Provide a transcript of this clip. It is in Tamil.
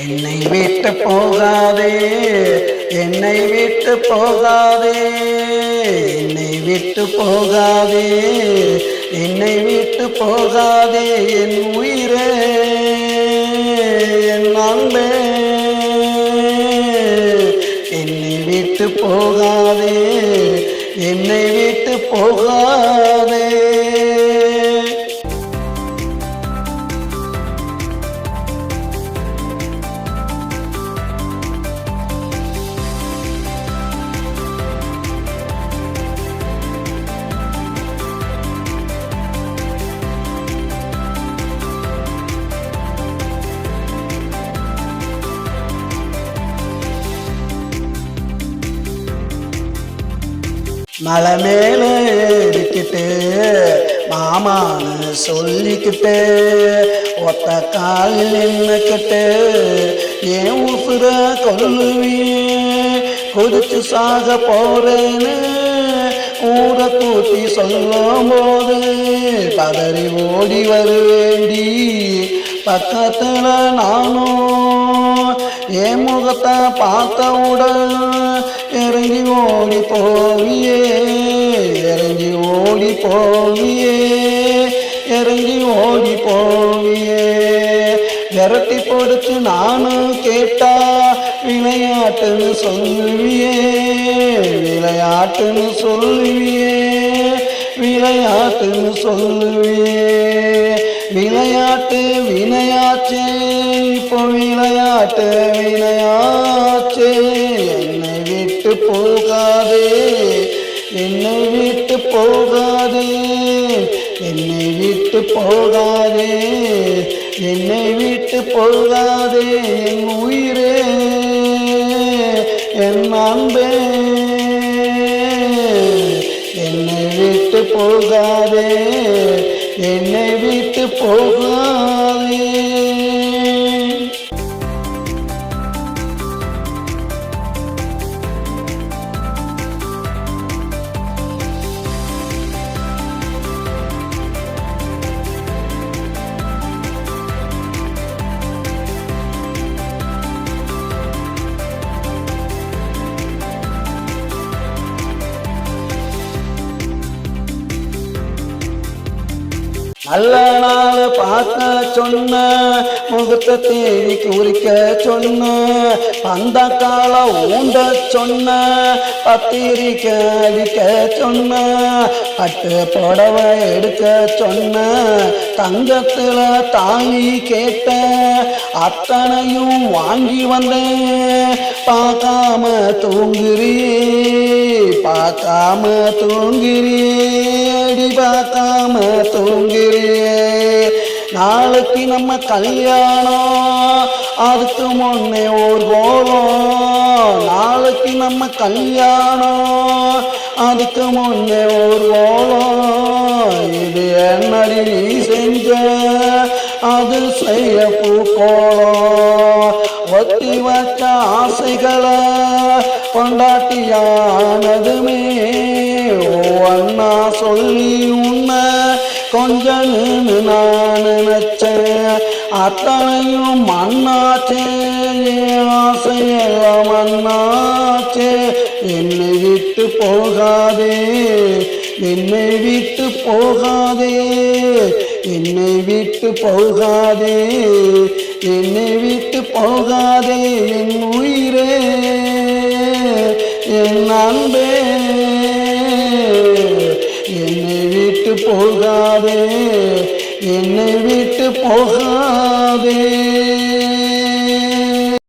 என்னை விட்டு போகாதே, என்னை விட்டு போகாதே, என்னை விட்டு போகாதே, என்னை விட்டு போகாதே, என் உயிரே, என் அன்பே, என்னை விட்டு போகாதே, என்னை விட்டு போகாதே. மலை மேல ஏறிக்கிட்டு மாமான்னு சொல்லிக்கிட்டு ஒத்த காலில் நின்னுக்கிட்டு ஏன் உசுர கொல்லுவியே, கொதிச்சு சாக போறேன்னு ஊரை கூட்டி சொல்லும் போது பதறி ஓடி வருவேண்டி. பக்கத்துல நானும் என் முகத்தை பார்த்தவுடன் இறங்கி ஓடி போவியே, இறங்கி ஓடி போவியே, இறங்கி ஓடி போவியே. விரட்டி பொடுத்து நானும் கேட்டா விளையாட்டுன்னு சொல்லுவியே, விளையாட்டுன்னு சொல்லுவியே, விளையாட்டுன்னு சொல்லுவியே. விளையாட்டு வினையாச்சே, இப்போ விளையாட்டு வினையாச்சே. என்னை விட்டு போகாதே, என்னை விட்டு போகாதே, என்னை விட்டு போகாதே, என்னை விட்டு போகாதே, என் உயிரே, என் அன்பே, என்னை விட்டு போகாதே, என்னை விட்டு போகாதே. நல்ல நாள் பார்க்க சொன்ன, முகத்தை தேடி குறிக்க சொன்ன, பந்த கால ஊண்ட சொன்ன, பத்திரிக்க அடிக்க சொன்ன, பட்டு புடவை எடுக்க சொன்ன, தங்கத்துல தாலி கேட்ட அத்தனையும் வாங்கி வந்தேன். பார்க்காம தூங்குறியே, பார்க்காம தூங்குறியே, அடி பார்க்காம தூங்குறியே. நாளைக்கு நம்ம கல்யாணம், அதுக்கு முன்னே ஒரு கோலம். நாளைக்கு நம்ம கல்யாணம், அதுக்கு முன்னே ஒரு கோலம். இது என்னடி நீ செஞ்ச, அது செய்ய பூக்கோளம். ஒத்தி வச்ச ஆசைகளை கொண்டாட்டியானதுமே ஒன்னா சொல்லி உன்னை கொஞ்சன்னு நான் நினைச்சேன். அத்தனையும் மண்ணாச்சே, ஆசையெல்லாம் மண்ணாச்சே. என்னை விட்டு போகாதே, என்னை விட்டு போகாதே, என்னை விட்டு போகாதே, என்னை விட்டு போகாதே, என் உயிரே, என் அன்பே, என்னை விட்டு போகாதே, என்னை விட்டு போகாதே.